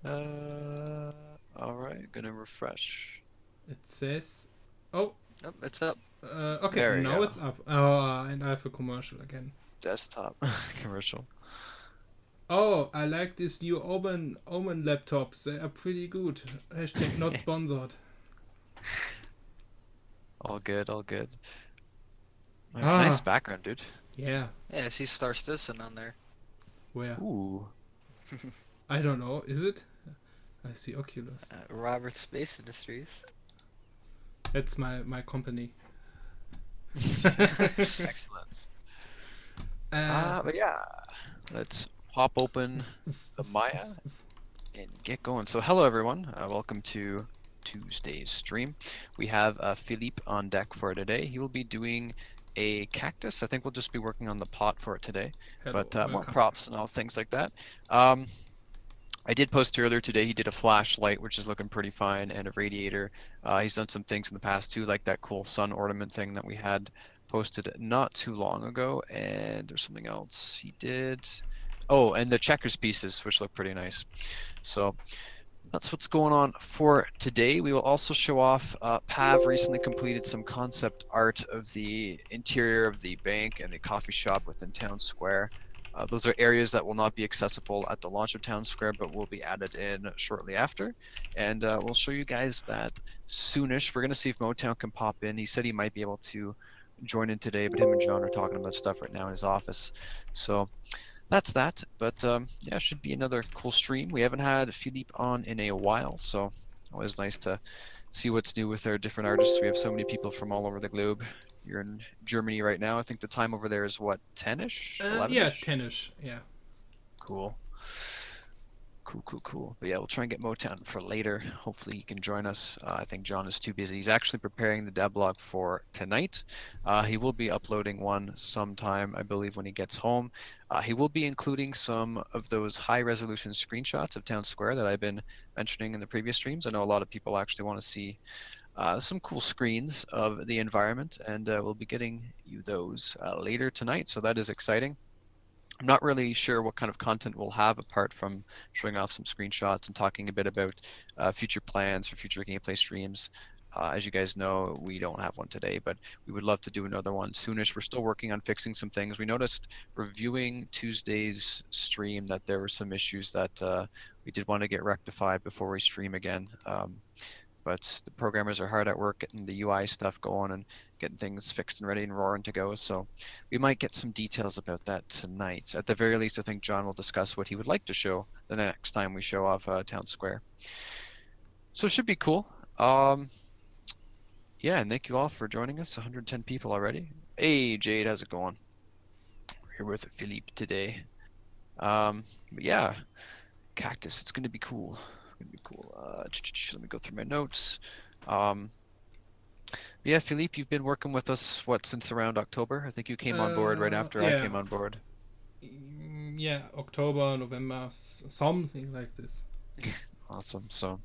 All right, gonna refresh. It says, oh, Nope, it's up. okay, There we now go. it's up. Oh, and I have a commercial again. Desktop commercial. Oh, I like these new Omen laptops. They are pretty good. Hashtag not sponsored. All good, all good. Nice Ah, background, dude. yeah. Yeah, I see Star Citizen on there. Where? Ooh. I don't know. Is it? I see Oculus. Robert Space Industries. That's my company. Excellent. uh, But yeah, let's pop open the Maya and get going. So hello everyone, welcome to Tuesday's stream. We have Philippe on deck for today. He will be doing a cactus. I think we'll just be working on the pot for it today, hello, but more welcome. props and all things like that. Um, I did post earlier today, he did a flashlight, which is looking pretty fine, and a radiator. He's done some things in the past too, like that cool sun ornament thing that we had posted not too long ago, and there's something else he did. Oh, and the checkers pieces, which look pretty nice. So that's what's going on for today. We will also show off, Pav recently completed some concept art of the interior of the bank and the coffee shop within Town Square. Those are areas that will not be accessible at the launch of Town Square, but will be added in shortly after. And we'll show you guys that soonish. We're going to see if Motown can pop in. He said he might be able to join in today, but him and John are talking about stuff right now in his office. So that's that. But yeah, should be another cool stream. We haven't had Philippe on in a while, so always nice to see what's new with our different artists. We have so many people from all over the globe. You're in Germany right now. I think the time over there is what, 10-ish, Yeah, 11-ish? tennis. Yeah. Cool. Cool, cool, cool. But yeah, we'll try and get Motown for later. Hopefully he can join us. I think John is too busy. He's actually preparing the devlog for tonight. He will be uploading one sometime, I believe, when he gets home. He will be including some of those high resolution screenshots of Town Square that I've been mentioning in the previous streams. I know a lot of people actually want to see some cool screens of the environment, and we'll be getting you those later tonight. So that is exciting. I'm not really sure what kind of content we'll have apart from showing off some screenshots and talking a bit about future plans for future gameplay streams. As you guys know, we don't have one today, but we would love to do another one soonish. We're still working on fixing some things. We noticed reviewing Tuesday's stream that there were some issues that we did want to get rectified before we stream again. But the programmers are hard at work getting the UI stuff going and getting things fixed and ready and roaring to go. So we might get some details about that tonight. At the very least, I think John will discuss what he would like to show the next time we show off Town Square. So it should be cool. Um, yeah, and thank you all for joining us. 110 people already. Hey, Jade, how's it going? We're here with Philippe today. But yeah, Cactus, it's gonna be cool. It's gonna be cool. Let me go through my notes. Um, Yeah, Philippe, you've been working with us, what, since around October? I think you came on board right after I Yeah. came on board. Yeah, October, November, something like this. Awesome. So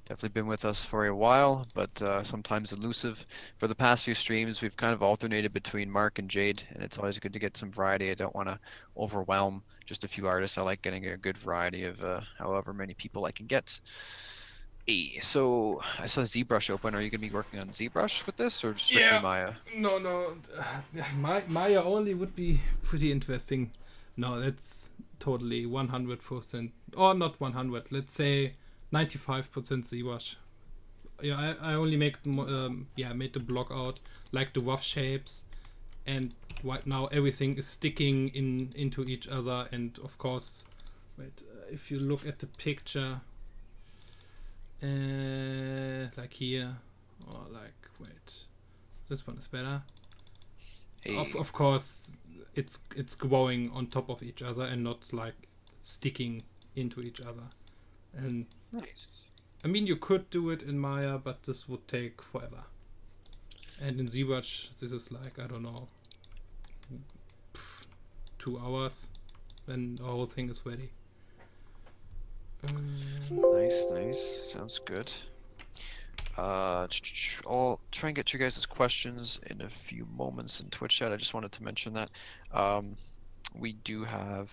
definitely been with us for a while, but sometimes elusive. For the past few streams, we've kind of alternated between Mark and Jade, and it's always good to get some variety. I don't want to overwhelm just a few artists. I like getting a good variety of however many people I can get. So I saw ZBrush open. Are you going to be working on ZBrush with this, or strictly Yeah. Maya? No, no. Maya only would be pretty interesting. No, that's totally 100%. Or not 100. Let's say 95% ZWash. Yeah, I only make made the block out like the rough shapes, and right now everything is sticking into each other. And of course, wait, if you look at the picture, like here, or like wait, this one is better. Hey, Of course, it's growing on top of each other and not like sticking into each other. And nice. I mean, you could do it in Maya, but this would take forever. And in ZWatch, this is like, I don't know, 2 hours when the whole thing is ready. Nice, nice. Sounds good. I'll try and get you guys' questions in a few moments in Twitch chat. I just wanted to mention that we do have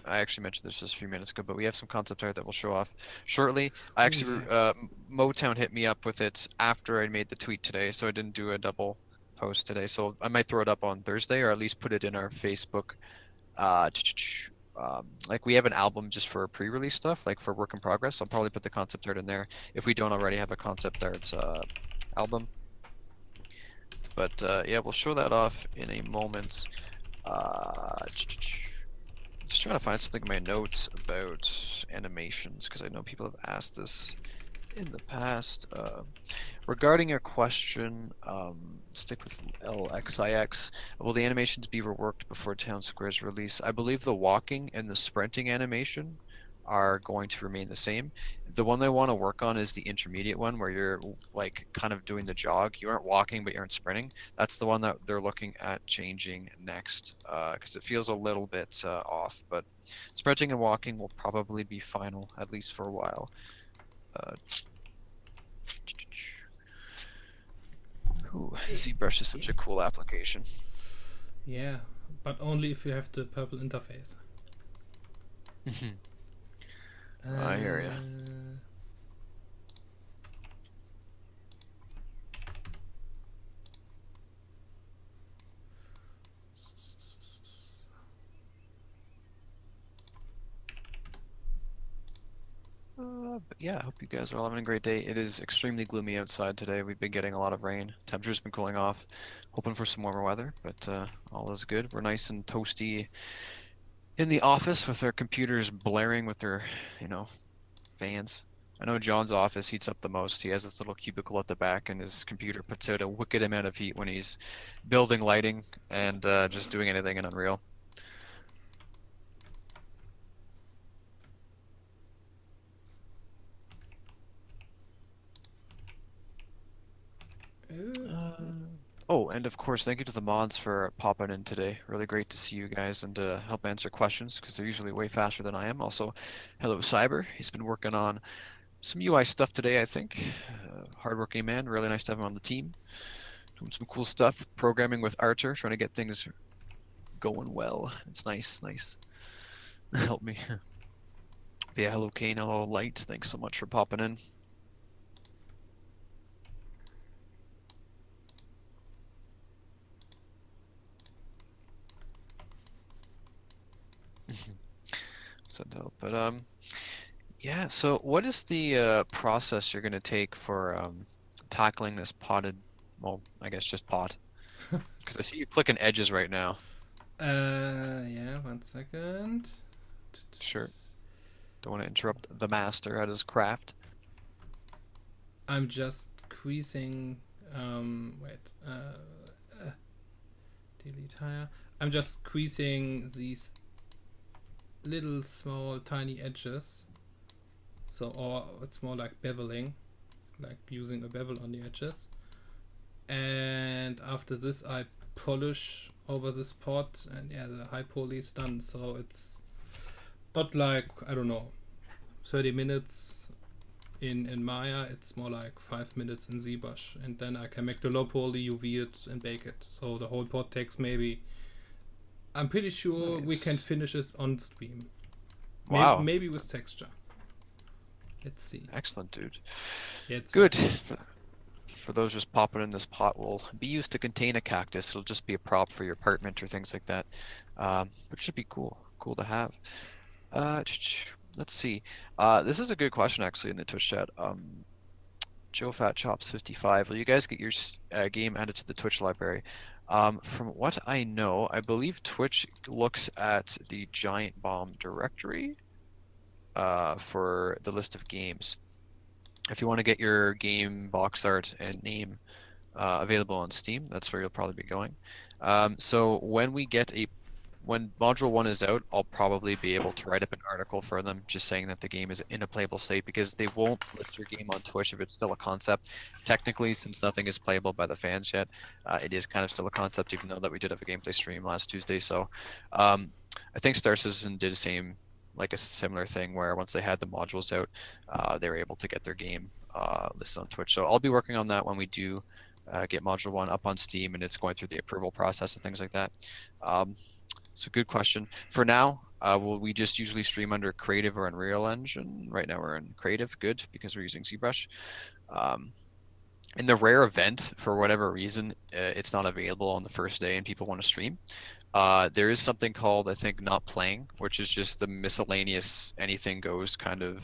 I actually mentioned this just a few minutes ago, but we have some concept art that we'll show off shortly. I Oh actually, yeah. Motown hit me up with it after I made the tweet today, so I didn't do a double post today. So I might throw it up on Thursday, or at least put it in our Facebook. Uh, like we have an album just for pre-release stuff, like for work in progress. I'll probably put the concept art in there if we don't already have a concept art album. But yeah, we'll show that off in a moment. Just trying to find something in my notes about animations because I know people have asked this in the past. Regarding your question, stick with LXIX. Will the animations be reworked before Town Square's release? I believe the walking and the sprinting animation are going to remain the same. The one they want to work on is the intermediate one where you're like kind of doing the jog. You aren't walking, but you're in sprinting. That's the one that they're looking at changing next because it feels a little bit off. But sprinting and walking will probably be final, at least for a while. Uh, Ooh, ZBrush is such a cool application. Yeah, but only if you have the purple interface. I hear ya. But yeah, I hope you guys are all having a great day. It is extremely gloomy outside today. We've been getting a lot of rain. Temperature's been cooling off. Hoping for some warmer weather, but all is good. We're nice and toasty in the office with our computers blaring with their, you know, fans. I know John's office heats up the most. He has this little cubicle at the back, and his computer puts out a wicked amount of heat when he's building lighting and just doing anything in Unreal. Uh, oh, and of course, thank you to the mods for popping in today. Really great to see you guys and to help answer questions because they're usually way faster than I am. Also, hello Cyber. He's been working on some UI stuff today, I think. Hardworking man. Really nice to have him on the team. Doing some cool stuff. Programming with Archer, trying to get things going well. It's nice, nice. Help me. But yeah, hello Kane, hello Light. Thanks so much for popping in. Send help. But yeah. So what is the process you're gonna take for tackling this potted? Well, I guess just pot. Because I see you clicking edges right now. Yeah, 1 second. Sure. Don't want to interrupt the master at his craft. I'm just squeezing. Wait. Delete higher. I'm just squeezing these little small tiny edges. So, or it's more like beveling, like using a bevel on the edges. And after this, I polish over this pot, and yeah, the high poly is done. So it's not like, I don't know, 30 minutes in Maya. It's more like 5 minutes in ZBrush, and then I can make the low poly, UV it, and bake it. So the whole pot takes maybe. I'm pretty sure we can Nice. finish it on stream. Wow. Maybe with texture. Let's see. Excellent, dude. Yeah, it's Good. fast. For those just popping in, this pot will be used to contain a cactus. It'll just be a prop for your apartment or things like that. Which should be cool. Cool to have. Let's see. This is a good question actually in the Twitch chat. Joe Fat Chops 55. Will you guys get your game added to the Twitch library? From what I know, I believe Twitch looks at the Giant Bomb directory for the list of games. If you want to get your game box art and name available on Steam, that's where you'll probably be going. So when Module 1 is out, I'll probably be able to write up an article for them just saying that the game is in a playable state because they won't list your game on Twitch if it's still a concept. Technically, since nothing is playable by the fans yet, it is kind of still a concept, even though that we did have a gameplay stream last Tuesday. So I think Star Citizen did the same, like a similar thing where once they had the modules out, they were able to get their game listed on Twitch. So I'll be working on that when we do get Module 1 up on Steam and it's going through the approval process and things like that. It's a good question. For now, we just usually stream under Creative or Unreal Engine. Right now we're in Creative, good, because we're using ZBrush. Um, in the rare event, for whatever reason, it's not available on the first day and people want to stream, there is something called, I think, not playing, which is just the miscellaneous anything goes kind of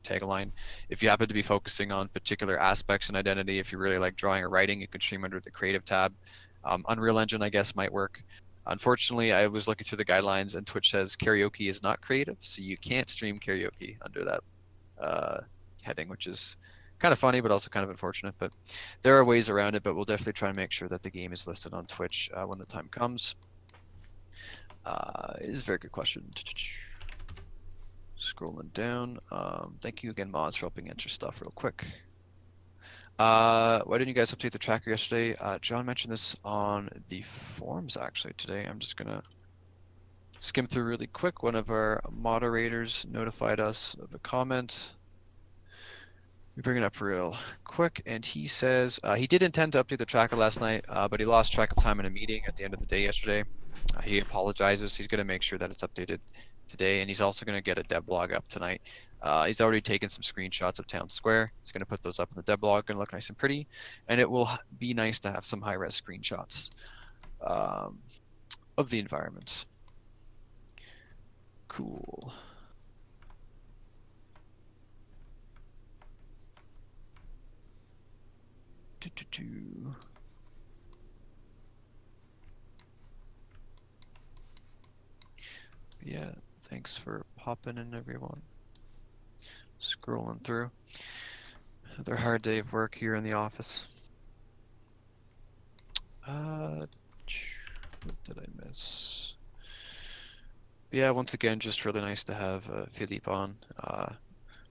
tagline. If you happen to be focusing on particular aspects and identity, if you really like drawing or writing, you can stream under the creative tab. Unreal Engine, I guess, might work. Unfortunately, I was looking through the guidelines and Twitch says karaoke is not creative, so you can't stream karaoke under that uh, heading, which is kind of funny, but also kind of unfortunate. But there are ways around it, but we'll definitely try and make sure that the game is listed on Twitch when the time comes. It is a very good question. Scrolling down. Thank you again, mods, for helping answer stuff real quick. Why didn't you guys update the tracker yesterday? John mentioned this on the forums actually today. I'm just gonna skim through really quick. One of our moderators notified us of a comment. We bring it up real quick, and he says he did intend to update the tracker last night, but he lost track of time in a meeting at the end of the day yesterday. He apologizes. He's going to make sure that it's updated today, and he's also going to get a devlog up tonight. He's already taken some screenshots of Town Square. He's going to put those up in the devlog, going to look nice and pretty, and it will be nice to have some high-res screenshots of the environment. Cool. Yeah, thanks for popping in, everyone. Scrolling through. Another hard day of work here in the office. What did I miss? Yeah, once again, just really nice to have Philippe on.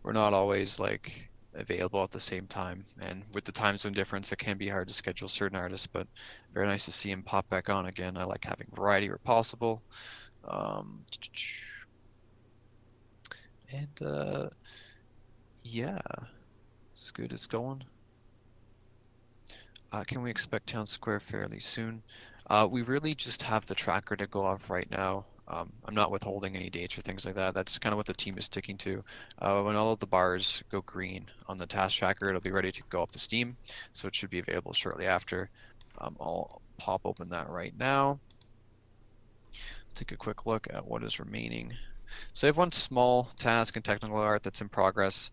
We're not always like available at the same time, and with the time zone difference, it can be hard to schedule certain artists, but very nice to see him pop back on again. I like having variety where possible. And yeah, it's good. It's going. Can we expect Town Square fairly soon? We really just have the tracker to go off right now. I'm not withholding any dates or things like that. That's kind of what the team is sticking to. When all of the bars go green on the task tracker, it'll be ready to go up to Steam, so it should be available shortly after. I'll pop open that right now. Take a quick look at what is remaining. So I have one small task in technical art that's in progress,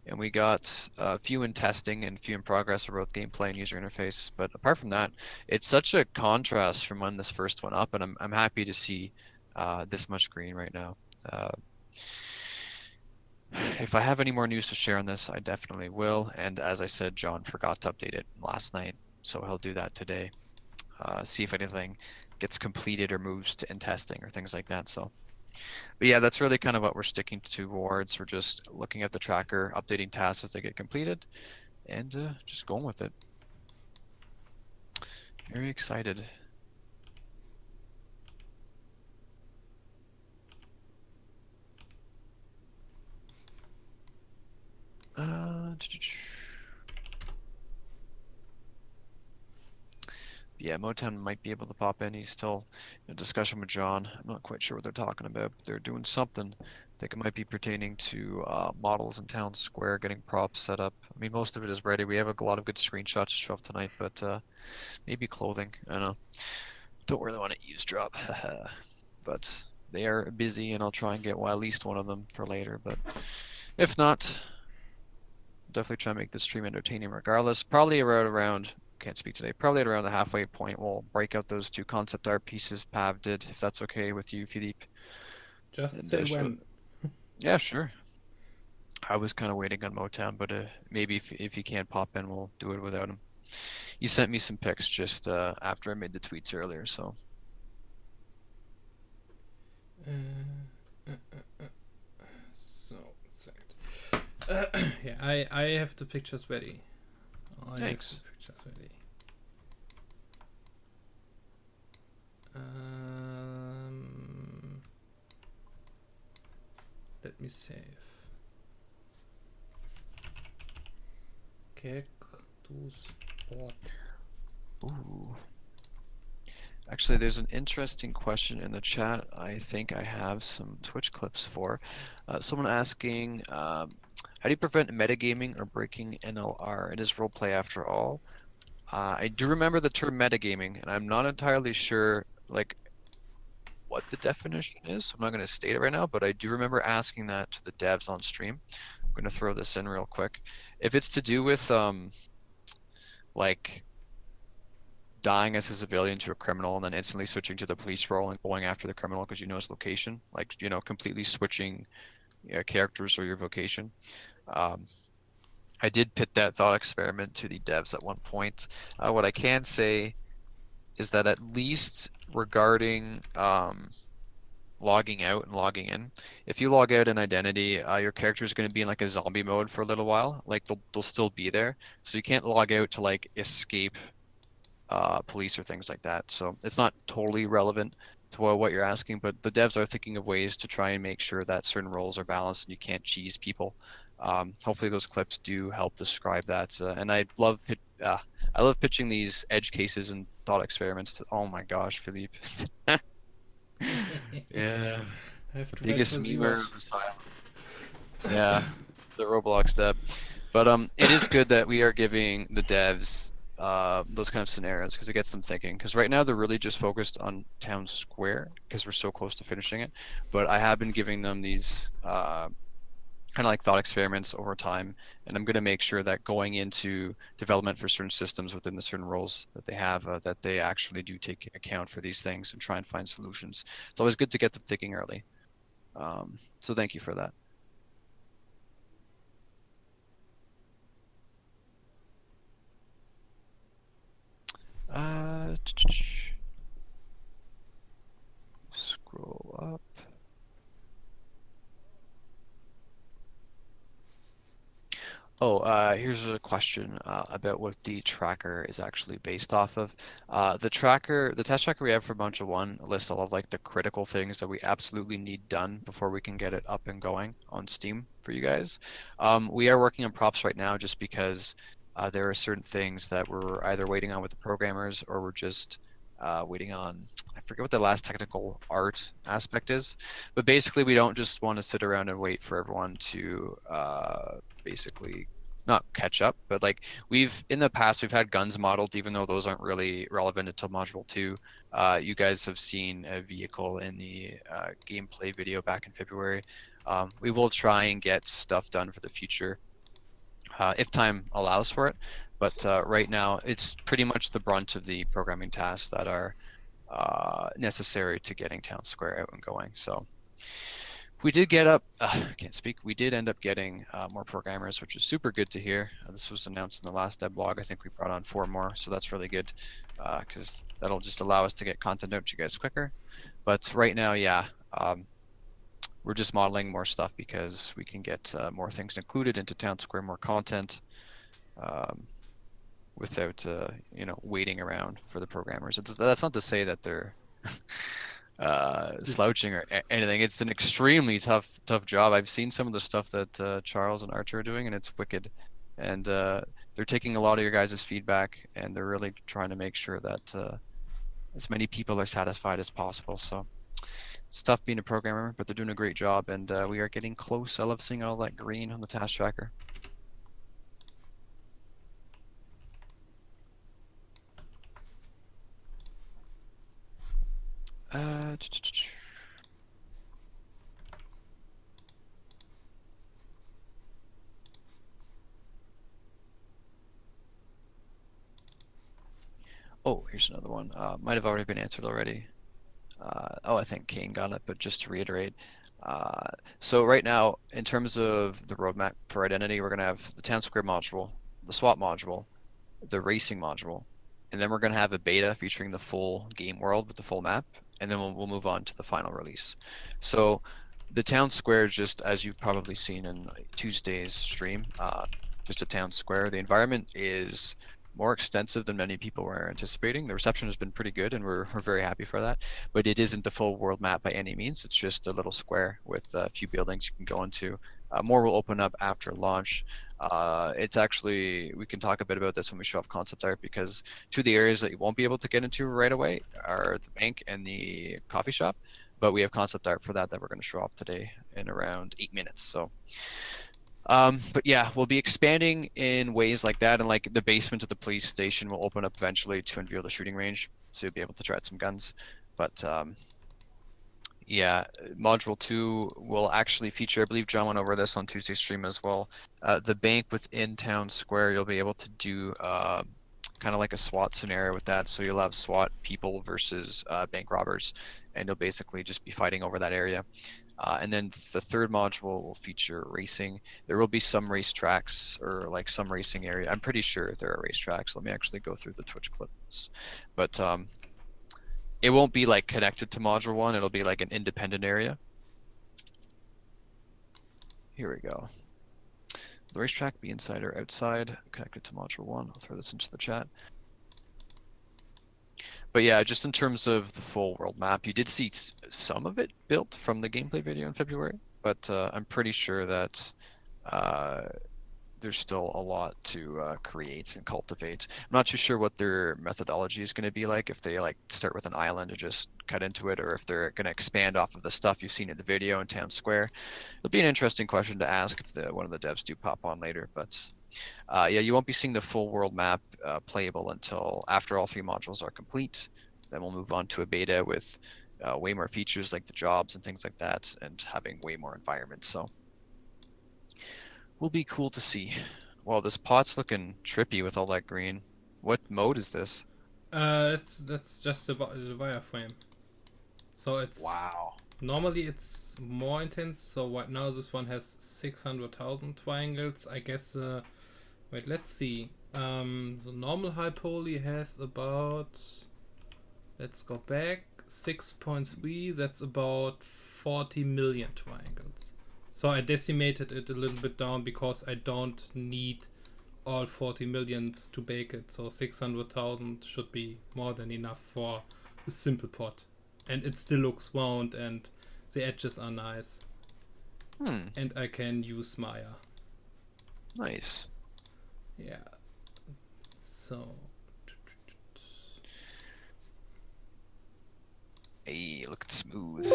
and we got a few in testing and a few in progress for both gameplay and user interface. But apart from that, it's such a contrast from when this first went up, and I'm happy to see this much green right now. If I have any more news to share on this, I definitely will. And as I said, John forgot to update it last night, so he'll do that today. See if anything gets completed or moves to in testing or things like that. So. But yeah, that's really kind of what we're sticking towards. We're just looking at the tracker, updating tasks as they get completed, and just going with it. Very excited. Yeah, Motown might be able to pop in. He's still in a discussion with John. I'm not quite sure what they're talking about, but they're doing something. I think it might be pertaining to models in Town Square, getting props set up. I mean, most of it is ready. We have a lot of good screenshots to show off tonight, but maybe clothing. I don't know. Don't really want to eavesdrop. But they are busy, and I'll try and get at least one of them for later. But if not, definitely try and make this stream entertaining regardless. Probably around can't speak today. Probably at around the halfway point, we'll break out those two concept art pieces Pav did, if that's okay with you, Philippe. Just And say when. yeah, sure. I was kind of waiting on Motown, but maybe if he can't pop in, we'll do it without him. He sent me some pics just after I made the tweets earlier, so. So, yeah, I have the pictures ready. Thanks. Let me save. Cactus board. Ooh. Actually, there's an interesting question in the chat. I think I have some Twitch clips for. Someone asking, how do you prevent metagaming or breaking NLR? It is roleplay after all. I do remember the term metagaming, and I'm not entirely sure like what the definition is. So I'm not going to state it right now, but I do remember asking that to the devs on stream. I'm going to throw this in real quick. If it's to do with like dying as a civilian to a criminal and then instantly switching to the police role and going after the criminal because you know his location, like completely switching characters or your vocation. Um, I did pit that thought experiment to the devs at one point. What I can say is that at least regarding logging out and logging in, if you log out in identity, your character is going to be in like a zombie mode for a little while. Like they'll still be there, so you can't log out to like escape police or things like that. So it's not totally relevant to what you're asking, but the devs are thinking of ways to try and make sure that certain roles are balanced and you can't cheese people. Hopefully those clips do help describe that. And I love pitching these edge cases and thought experiments to, oh my gosh, Philippe. Yeah, I have the to wait biggest for memer Ziwash. of Asylum. Yeah, the Roblox dev. But it is good that we are giving the devs those kind of scenarios because it gets them thinking. Because right now they're really just focused on Town Square because we're so close to finishing it. But I have been giving them these kind of like thought experiments over time, and I'm going to make sure that going into development for certain systems within the certain roles that they have, that they actually do take account for these things and try and find solutions. It's always good to get them thinking early. So thank you for that. Uh, Scroll up. Oh, here's a question about what the tracker is actually based off of. The test tracker we have for Bunch of One lists all of like the critical things that we absolutely need done before we can get it up and going on Steam for you guys. We are working on props right now just because there are certain things that we're either waiting on with the programmers or we're just waiting on. I forget what the last technical art aspect is, but basically we don't just want to sit around and wait for everyone to basically not catch up, but like we've in the past we've had guns modeled, even though those aren't really relevant until module 2. You guys have seen a vehicle in the gameplay video back in February. We will try and get stuff done for the future if time allows for it, but right now it's pretty much the brunt of the programming tasks that are necessary to getting Town Square out and going. So we did get up, I can't speak, we did end up getting more programmers, which is super good to hear. This was announced in the last dev blog. I think we brought on 4 more, so that's really good because that'll just allow us to get content out to you guys quicker. But right now, yeah, we're just modeling more stuff because we can get more things included into Town Square, more content um, without waiting around for the programmers. That's not to say that they're slouching or anything. It's an extremely tough job. I've seen some of the stuff that Charles and Archer are doing, and it's wicked. And they're taking a lot of your guys' feedback, and they're really trying to make sure that as many people are satisfied as possible. So it's tough being a programmer, but they're doing a great job, and we are getting close. I love seeing all that green on the task tracker. Uh, Oh, here's another one. Might have already been answered already. I think Kane got it, but just to reiterate. So right now, in terms of the roadmap for Identity, we're going to have the Town Square module, the SWAT module, the racing module, and then we're going to have a beta featuring the full game world with the full map, and then we'll move on to the final release. So the Town Square is just, as you've probably seen in Tuesday's stream, just a town square. The environment is more extensive than many people were anticipating. The reception has been pretty good, and we're very happy for that. But it isn't the full world map by any means. It's just a little square with a few buildings you can go into. More will open up after launch. It's actually, we can talk a bit about this when we show off concept art, because two of the areas that you won't be able to get into right away are the bank and the coffee shop. But we have concept art for that we're going to show off today in around 8 minutes. So, but yeah, we'll be expanding in ways like that, and like the basement of the police station will open up eventually to unveil the shooting range, so you'll be able to try out some guns. But yeah, Module 2 will actually feature, I believe John went over this on Tuesday's stream as well, the bank within Town Square. You'll be able to do kind of like a SWAT scenario with that. So you'll have SWAT people versus bank robbers, and you'll basically just be fighting over that area. And then the third module will feature racing. There will be some race tracks or like some racing area. I'm pretty sure there are race tracks. Let me actually go through the Twitch clips. But it won't be like connected to module 1. It'll be like an independent area. Here we go. The racetrack be inside or outside, connected to module 1. I'll throw this into the chat. But yeah, just in terms of the full world map, you did see some of it built from the gameplay video in February, but I'm pretty sure that there's still a lot to create and cultivate. I'm not too sure what their methodology is going to be like, if they like start with an island and just cut into it, or if they're going to expand off of the stuff you've seen in the video in Town Square. It'll be an interesting question to ask if one of the devs do pop on later, but yeah, you won't be seeing the full world map playable until after all 3 modules are complete. Then we'll move on to a beta with way more features like the jobs and things like that, and having way more environments. So will be cool to see. Well, this pot's looking trippy with all that green. What mode is this? That's just the wireframe. So it's Wow. normally it's more intense. So right now this one has 600,000 triangles. I guess. Wait, let's see. The normal high poly has about. Let's go back. 6.3. That's about 40 million triangles. So I decimated it a little bit down because I don't need all 40 millions to bake it. So 600,000 should be more than enough for a simple pot. And it still looks round and the edges are nice. And I can use Maya. Nice. Yeah. So. Hey, looking smooth.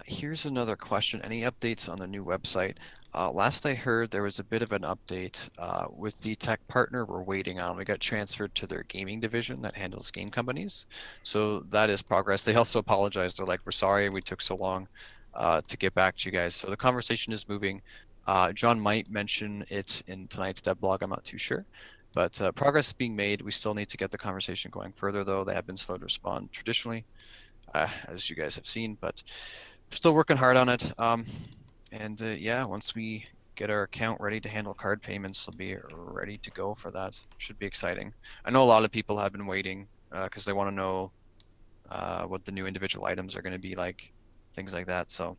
Here's another question. Any updates on the new website? Last I heard, there was a bit of an update with the tech partner we're waiting on. We got transferred to their gaming division that handles game companies. So that is progress. They also apologized. They're like, we're sorry we took so long to get back to you guys. So the conversation is moving. John might mention it in tonight's dev blog. I'm not too sure. But progress is being made. We still need to get the conversation going further, though. They have been slow to respond traditionally, as you guys have seen, but still working hard on it. And yeah, once we get our account ready to handle card payments, we'll be ready to go for that. Should be exciting. I know a lot of people have been waiting because they want to know what the new individual items are going to be like, things like that. So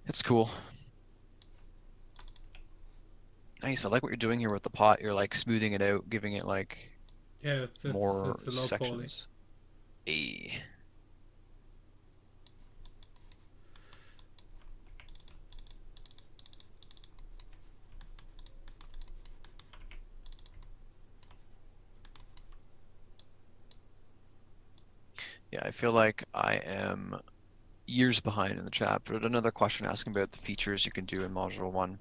it's cool. Nice. I like what you're doing here with the pot. You're like smoothing it out, giving it like Yeah, more it's a low poly. sections. Hey. Yeah, I feel like I am years behind in the chat, but another question asking about the features you can do in Module 1.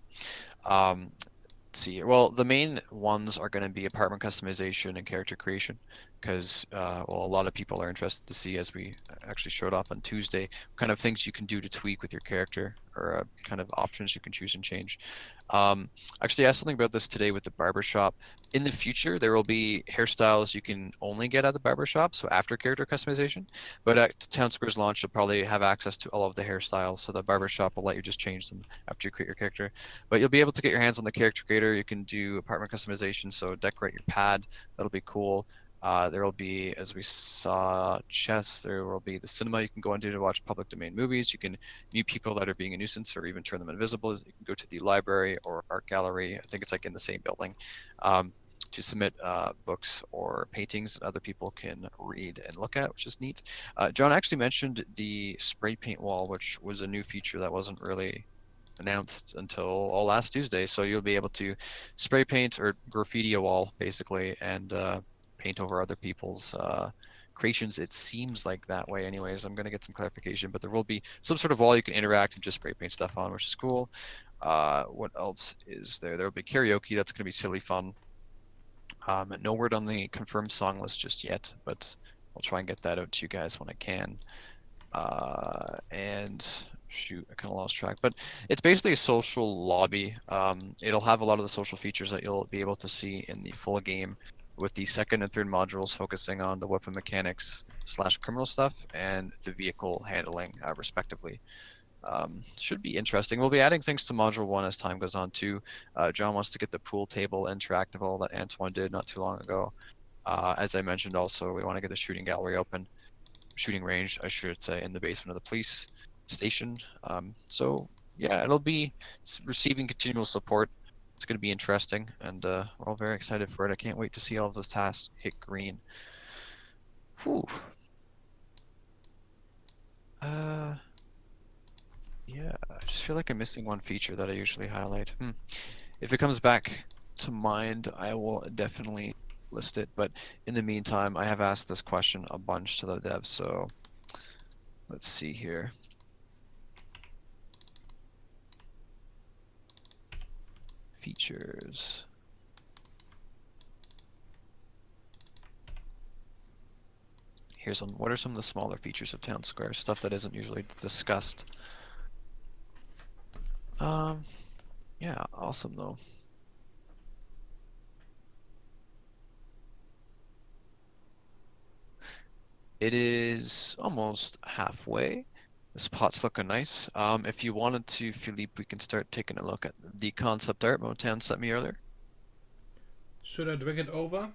Let's see. Well, the main ones are going to be apartment customization and character creation, because well, a lot of people are interested to see, as we actually showed off on Tuesday, what kind of things you can do to tweak with your character, or kind of options you can choose and change. Actually, I asked something about this today with the barbershop. In the future, there will be hairstyles you can only get at the barbershop, so after character customization. But at Town Square's launch, you'll probably have access to all of the hairstyles, so the barbershop will let you just change them after you create your character. But you'll be able to get your hands on the character creator. You can do apartment customization, so decorate your pad. That'll be cool. There will be, as we saw, chess. There will be the cinema you can go into to watch public domain movies. You can mute people that are being a nuisance or even turn them invisible. You can go to the library or art gallery. I think it's like in the same building. To submit books or paintings that other people can read and look at, which is neat. John actually mentioned the spray paint wall, which was a new feature that wasn't really announced until last Tuesday. So you'll be able to spray paint or graffiti a wall basically, and paint over other people's creations. It seems like that way, anyways. I'm gonna get some clarification, but there will be some sort of wall you can interact and just spray paint stuff on, which is cool. What else is there? There will be karaoke. That's gonna be silly fun. No word on the confirmed song list just yet, but I'll try and get that out to you guys when I can. And shoot, I kind of lost track, but it's basically a social lobby. It'll have a lot of the social features that you'll be able to see in the full game, with the second and third modules focusing on the weapon mechanics slash criminal stuff and the vehicle handling, respectively. Should be interesting. We'll be adding things to Module 1 as time goes on too. John wants to get the pool table interactable that Antoine did not too long ago. As I mentioned also, we want to get the shooting gallery open, shooting range, I should say, in the basement of the police station. So yeah, it'll be receiving continual support. It's going to be interesting, and we're all very excited for it. I can't wait to see all of those tasks hit green. Whew. Yeah, I just feel like I'm missing one feature that I usually highlight. If it comes back to mind, I will definitely list it. But in the meantime, I have asked this question a bunch to the devs, so let's see here. Features. Here's some. What are some of the smaller features of Town Square? Stuff that isn't usually discussed. Yeah, awesome though. It is almost halfway. The spot's looking nice. If you wanted to, Philippe, we can start taking a look at the concept art Motown sent me earlier. Should I drag it over?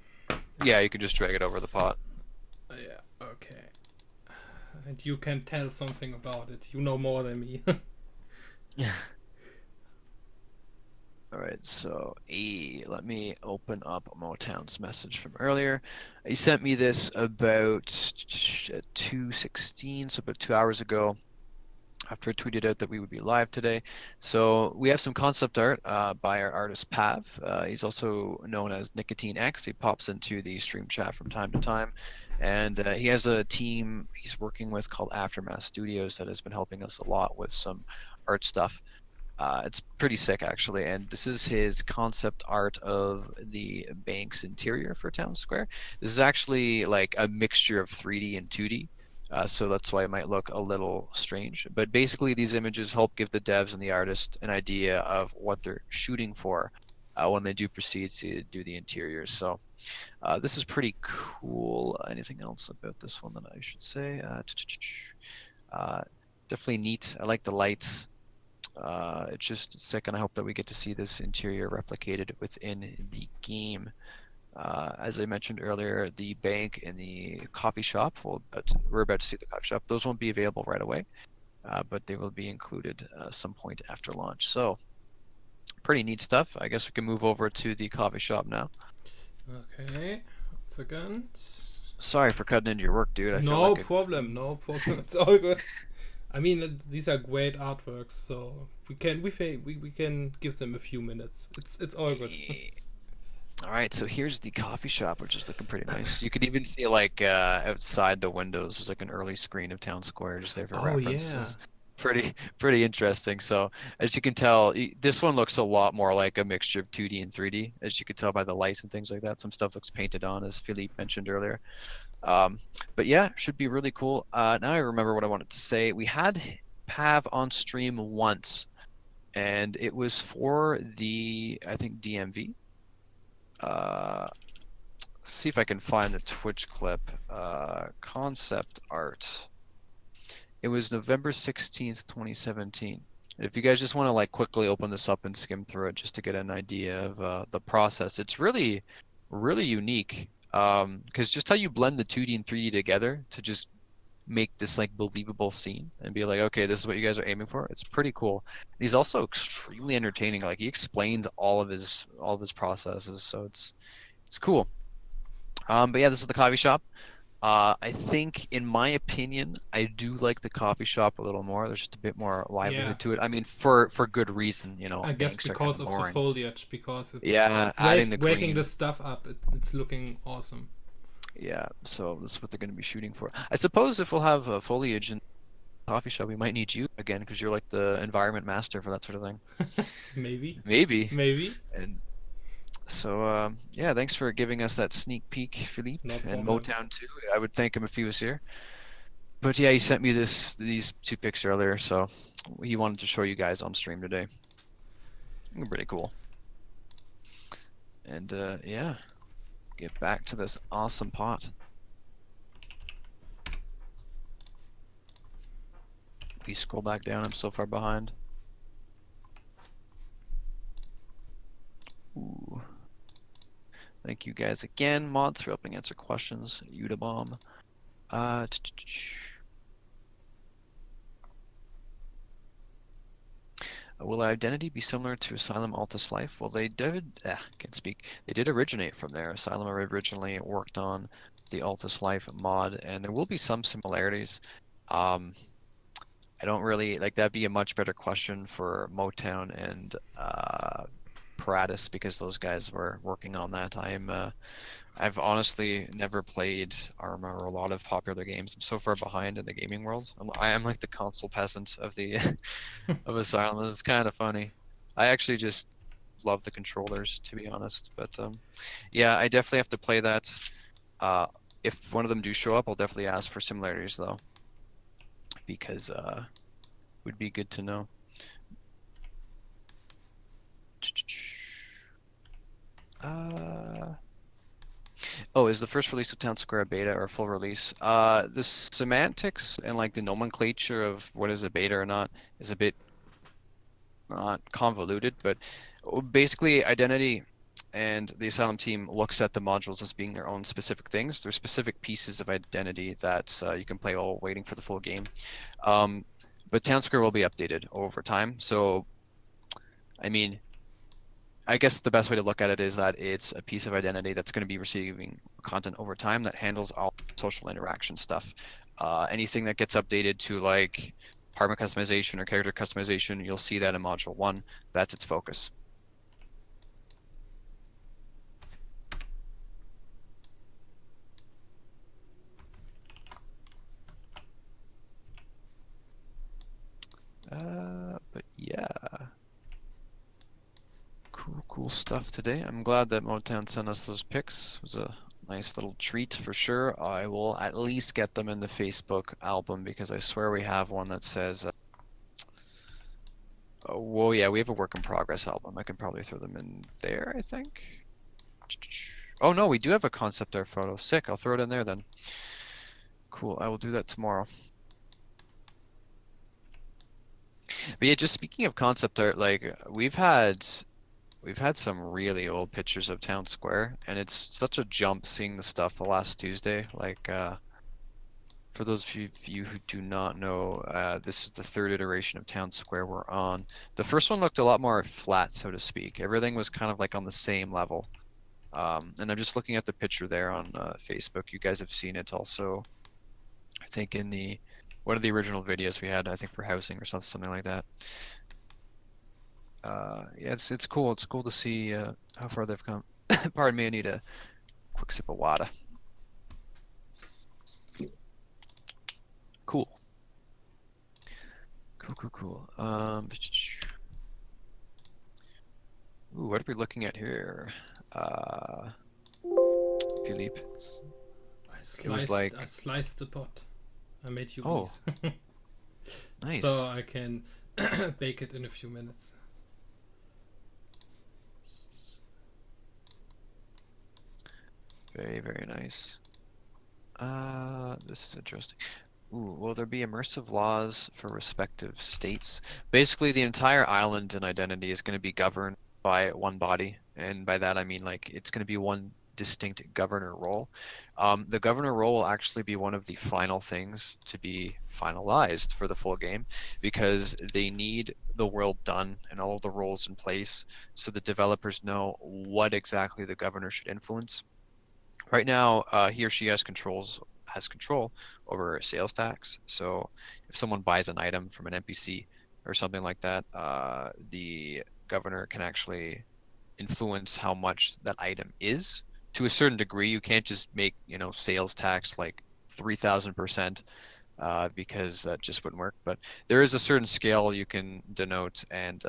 Yeah, you can just drag it over the pot. Yeah, okay. And you can tell something about it. You know more than me. Yeah. All right, so let me open up Motown's message from earlier. He sent me this about 2:16, so about 2 hours ago, after I tweeted out that we would be live today. So we have some concept art by our artist Pav. He's also known as Nicotine X. He pops into the stream chat from time to time. And he has a team he's working with called Aftermath Studios that has been helping us a lot with some art stuff. It's pretty sick, actually, and this is his concept art of the bank's interior for Town Square. This is actually like a mixture of 3D and 2D, so that's why it might look a little strange. But basically, these images help give the devs and the artist an idea of what they're shooting for when they do proceed to do the interiors. So this is pretty cool. Anything else about this one that I should say? Definitely neat. I like the lights. It's just sick, and I hope that we get to see this interior replicated within the game. As I mentioned earlier, the bank and the coffee shop, we're about to see the coffee shop. Those won't be available right away, but they will be included some point after launch. So, pretty neat stuff. I guess we can move over to the coffee shop now. Okay, 1 second. Sorry for cutting into your work, dude. I feel No like problem, no problem. It's all good. I mean, these are great artworks, so we can give them a few minutes. It's all good. All right, so here's the coffee shop, which is looking pretty nice. You could even see like outside the windows, there's like an early screen of Town Square just there for Oh reference. yeah. It's pretty interesting. So as you can tell, this one looks a lot more like a mixture of 2D and 3D, as you can tell by the lights and things like that. Some stuff looks painted on, as Philippe mentioned earlier. But yeah, should be really cool. Now I remember what I wanted to say. We had Pav on stream once, and it was for the, I think, DMV. See if I can find the Twitch clip. Concept art. It was November 16th, 2017. And if you guys just want to like quickly open this up and skim through it just to get an idea of the process, it's really, really unique. Because just how you blend the 2D and 3D together to just make this like believable scene and be like, okay, this is what you guys are aiming for. It's pretty cool. And he's also extremely entertaining. Like he explains all of his processes, so it's cool. But yeah, this is the coffee shop. I think, in my opinion, I do like the coffee shop a little more. There's just a bit more Yeah, livelihood to it. I mean, for good reason, I guess banks are kind because of of the boring. foliage, because it's Yeah, adding the waking the green. stuff up. It's looking awesome. Yeah, so that's what they're going to be shooting for. I suppose if we'll have foliage in the coffee shop, we might need you again because you're like the environment master for that sort of thing. Maybe, Maybe. maybe, And so, yeah, thanks for giving us that sneak peek, Philippe, no and problem. Motown too. I would thank him if he was here. But yeah, he sent me these two pics earlier, so he wanted to show you guys on stream today. Pretty cool. And yeah, get back to this awesome pot. We scroll back down. I'm so far behind. Ooh. Thank you guys again, mods, for helping answer questions. Udabomb. Uh, will identity be similar to Asylum Altus Life? Well, they did. Can't speak. They did originate from there. Asylum originally worked on the Altus Life mod, and there will be some similarities. Um, I don't really like that'd be a much better question for Motown and Paratus because those guys were working on that. I've honestly never played Arma or a lot of popular games. I'm so far behind in the gaming world. I am like the console peasant of the of Asylum. It's kind of funny. I actually just love the controllers, to be honest. But yeah, I definitely have to play that. Uh, if one of them do show up, I'll definitely ask for similarities though, because would be good to know. Uh, oh, is the first release of Town Square a beta or a full release? The semantics and like the nomenclature of what is a beta or not is a bit not convoluted, but basically Identity and the Asylum team looks at the modules as being their own specific things. They're specific pieces of Identity that you can play while waiting for the full game. Um, but Town Square will be updated over time. So, I mean, I guess the best way to look at it is that it's a piece of identity that's going to be receiving content over time that handles all social interaction stuff. Anything that gets updated to like apartment customization or character customization, you'll see that in Module 1. That's its focus. But yeah, cool stuff today. I'm glad that Motown sent us those pics. It was a nice little treat for sure. I will at least get them in the Facebook album because I swear we have one that says, oh, well, yeah, we have a work in progress album. I can probably throw them in there, I think. Oh no, we do have a concept art photo. Sick, I'll throw it in there then. Cool, I will do that tomorrow. But yeah, just speaking of concept art, like we've had some really old pictures of Town Square, and it's such a jump seeing the stuff the last Tuesday. Like, for those of you who do not know, this is the third iteration of Town Square we're on. The first one looked a lot more flat, so to speak. Everything was kind of like on the same level. And I'm just looking at the picture there on Facebook. You guys have seen it also, I think in the one of the original videos we had, I think for housing or something like that. Yeah, it's cool. It's cool to see how far they've come. Pardon me, I need a quick sip of water. Cool. Cool. Ooh, what are we looking at here? Uh, Philippe. It was I like, sliced the pot. I made oh, UVs. nice. So I can bake it in a few minutes. Very nice. This is interesting. Ooh, will there be immersive laws for respective states? Basically, the entire island and identity is going to be governed by one body, and by that I mean like it's going to be one distinct governor role. The governor role will actually be one of the final things to be finalized for the full game because they need the world done and all of the roles in place so the developers know what exactly the governor should influence. Right now, he or she has has control over sales tax. So if someone buys an item from an NPC or something like that, the governor can actually influence how much that item is to a certain degree. You can't just make, sales tax like 3,000%, because that just wouldn't work. But there is a certain scale you can denote, and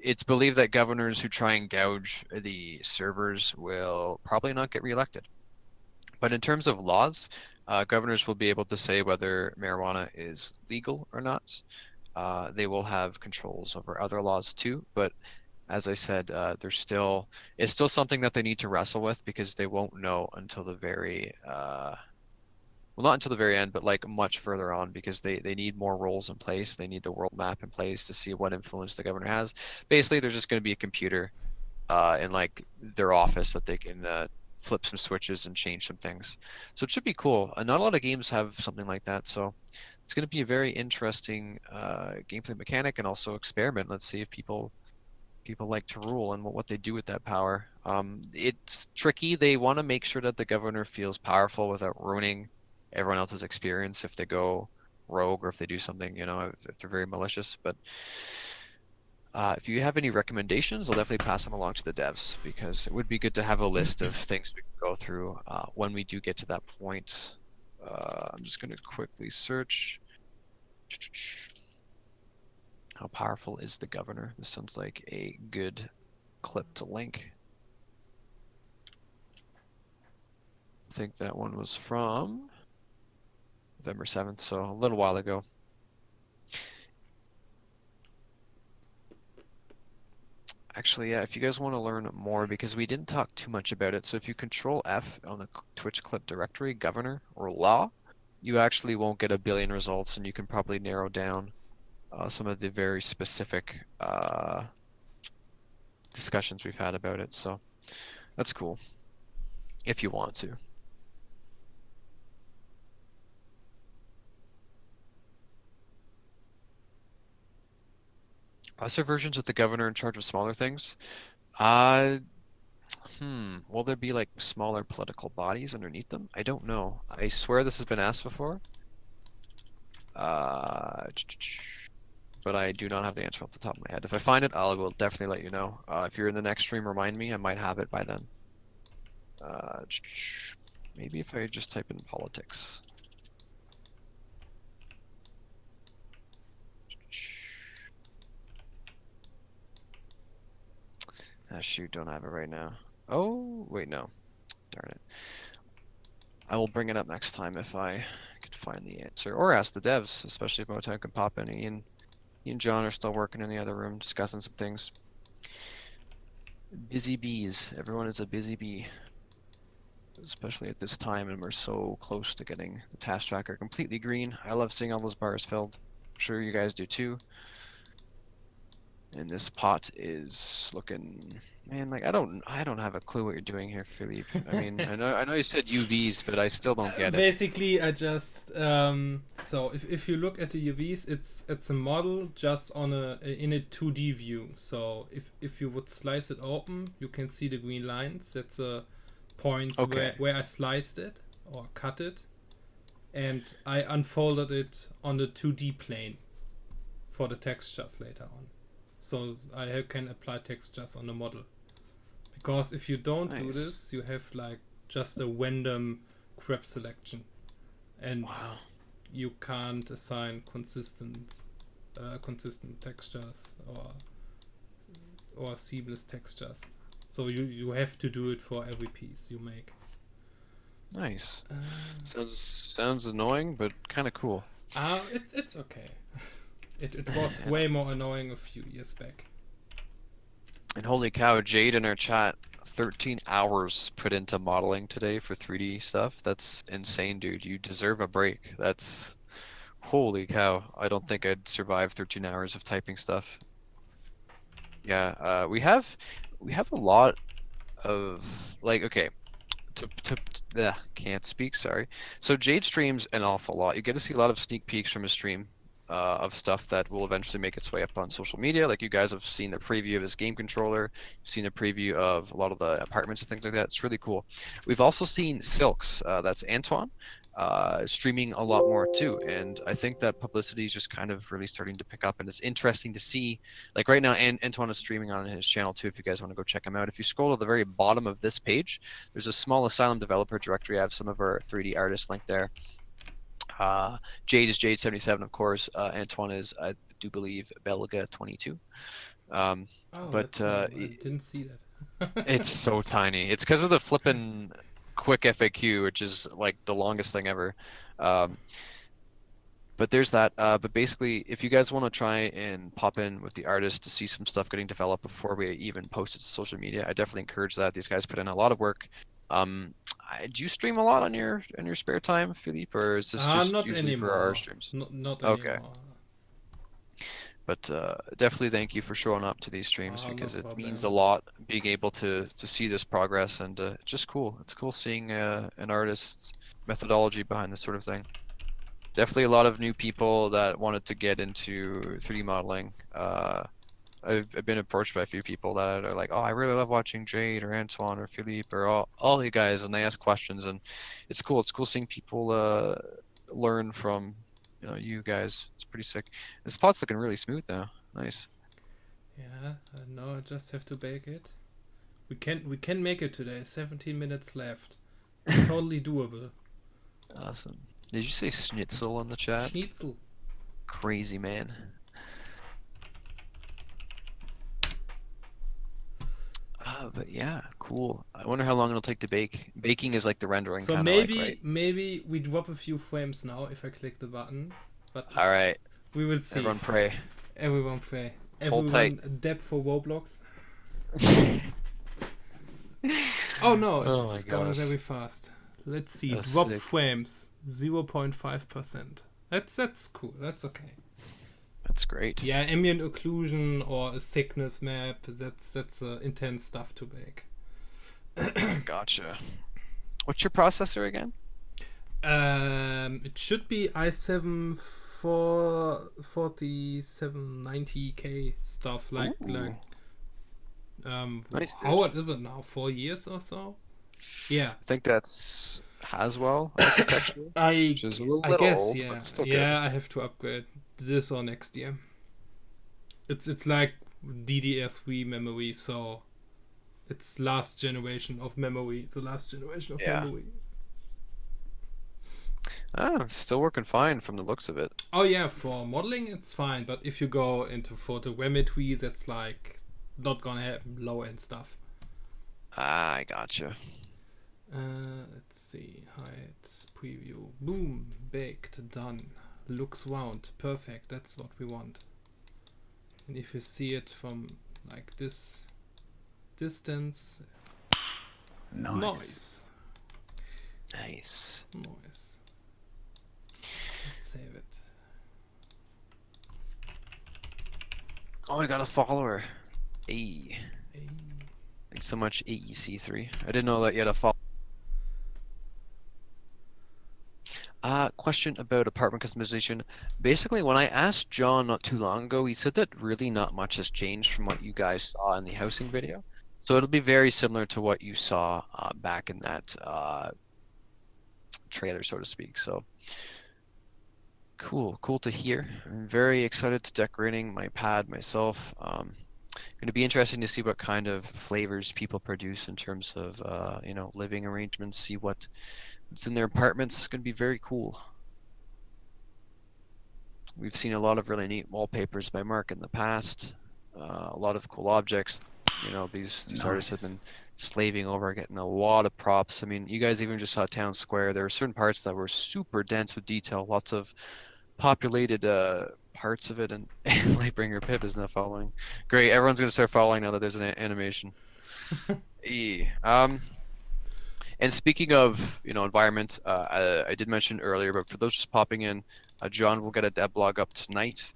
it's believed that governors who try and gouge the servers will probably not get reelected. But in terms of laws, governors will be able to say whether marijuana is legal or not. They will have controls over other laws too, but as I said, it's still something that they need to wrestle with, because they won't know until the very well, not until the very end, but like much further on, because they need more roles in place. They need the world map in place to see what influence the governor has. Basically, there's just going to be a computer in like their office that they can flip some switches and change some things. So it should be cool. Not a lot of games have something like that, so it's going to be a very interesting gameplay mechanic and also experiment. Let's see if people like to rule and what they do with that power. It's tricky. They want to make sure that the governor feels powerful without ruining everyone else's experience if they go rogue or if they do something, if they're very malicious. But if you have any recommendations, I'll definitely pass them along to the devs, because it would be good to have a list of things we can go through when we do get to that point. I'm just going to quickly search. How powerful is the governor? This sounds like a good clip to link. I think that one was from November 7th, so a little while ago. Actually, yeah, if you guys want to learn more, because we didn't talk too much about it, so if you control F on the Twitch clip directory, governor or law, you actually won't get a billion results, and you can probably narrow down some of the very specific discussions we've had about it. So that's cool, if you want to. Lesser versions with the governor in charge of smaller things. Uh, Will there be like smaller political bodies underneath them? I don't know. I swear this has been asked before. But I do not have the answer off the top of my head. If I find it, I will definitely let you know. If you're in the next stream, remind me. I might have it by then. Maybe if I just type in politics. Ah, shoot, don't have it right now. Oh, wait, no. Darn it. I will bring it up next time if I can find the answer. Or ask the devs, especially if Motown can pop in. Ian and John are still working in the other room, discussing some things. Busy bees. Everyone is a busy bee. Especially at this time, and we're so close to getting the task tracker completely green. I love seeing all those bars filled. I'm sure you guys do too. And this pot is looking, man, like I don't have a clue what you're doing here, Philippe. I mean, I know you said UVs, but I still don't get it. Basically, I just so if you look at the UVs, it's a model just on in a 2D view. So if you would slice it open, you can see the green lines. That's points where I sliced it or cut it, and I unfolded it on the 2D plane for the textures later on. So I can apply textures on the model. Because if you don't do this, you have like just a random grab selection, and you can't assign consistent textures or seamless textures. So you have to do it for every piece you make. Nice. Sounds annoying, but kind of cool. It's okay. It was way more annoying a few years back. And holy cow, Jade in our chat, 13 hours put into modeling today for 3D stuff. That's insane, dude. You deserve a break. That's holy cow. I don't think I'd survive 13 hours of typing stuff. Yeah, we have a lot of like, okay, can't speak, sorry. So Jade streams an awful lot. You get to see a lot of sneak peeks from his stream. of stuff that will eventually make its way up on social media. Like you guys have seen the preview of his game controller, you've seen the preview of a lot of the apartments and things like that. It's really cool. We've also seen Silks, that's Antoine, streaming a lot more too. And I think that publicity is just kind of really starting to pick up. And it's interesting to see, like right now, Antoine is streaming on his channel too, if you guys want to go check him out. If you scroll to the very bottom of this page, there's a small Asylum developer directory. I have some of our 3D artists linked there. Jade is Jade77, of course. Antoine is, I do believe, Belga22. Oh, But that's small. I didn't see that. it's so tiny. It's because of the flippin' quick FAQ, which is like the longest thing ever. Um, but there's that. But basically, if you guys want to try and pop in with the artist to see some stuff getting developed before we even post it to social media, I definitely encourage that. These guys put in a lot of work. Do you stream a lot on your spare time, Philippe, or is this just Not usually for our anymore. streams? Not Okay, anymore. but definitely thank you for showing up to these streams No because it means a problem. lot being able to see this progress and it's just cool. It's cool seeing an artist's methodology behind this sort of thing. Definitely a lot of new people that wanted to get into 3D modeling. I've been approached by a few people that are like, "Oh, I really love watching Jade or Antoine or Philippe or all you guys," and they ask questions, and it's cool. It's cool seeing people learn from you guys. It's pretty sick. This pot's looking really smooth now. Nice. Yeah, no, I just have to bake it. We can make it today. 17 minutes left. Totally doable. Awesome. Did you say schnitzel in the chat? Schnitzel. Crazy man. But yeah, cool. I wonder how long it'll take to bake. Baking is like the rendering So kind of like, right? maybe we drop a few frames now if I click the button. But All right, we will see. everyone pray. Everyone pray. Hold tight. Everyone deb for Roblox. Oh no, Oh my it's going gosh. very fast. Let's see. That's Drop sick. frames 0.5%. That's cool. That's okay. That's great. Yeah, ambient occlusion or a thickness map. That's intense stuff to bake. Gotcha. What's your processor again? It should be i7 4790K stuff like Ooh. Nice, how dude. old is it now? 4 years or so? Yeah, I think that's Haswell architecture, I which is a little I guess old, yeah but still good. yeah I have to upgrade this or next year. It's like DDR3 memory, so it's last generation of memory. The last generation of Yeah. memory. Still working fine from the looks of it. Oh yeah, for modeling it's fine, but if you go into photogrammetry, that's like not gonna happen. Low end stuff. I gotcha. Let's see. Height preview. Boom. Baked. Done. Looks round. Perfect. That's what we want. And if you see it from like this distance, noise. Nice. Noise. Let's save it. Oh, I got a follower. Hey, Hey. thanks so much, AEC3. I didn't know that you had a follower. Question about apartment customization. Basically, when I asked John not too long ago, he said that really not much has changed from what you guys saw in the housing video. So it'll be very similar to what you saw back in that trailer, so to speak. So cool to hear. I'm very excited to decorating my pad myself. Going to be interesting to see what kind of flavors people produce in terms of living arrangements. See what's in their apartments. It's going to be very cool. We've seen a lot of really neat wallpapers by Mark in the past. A lot of cool objects. These artists have been slaving over getting a lot of props. I mean, you guys even just saw Town Square. There were certain parts that were super dense with detail. Lots of populated parts of it, and Lightbringer Pip is now following. Great, everyone's gonna start following now that there's an animation. And speaking of environment, I did mention earlier, but for those just popping in, John will get a devlog up tonight.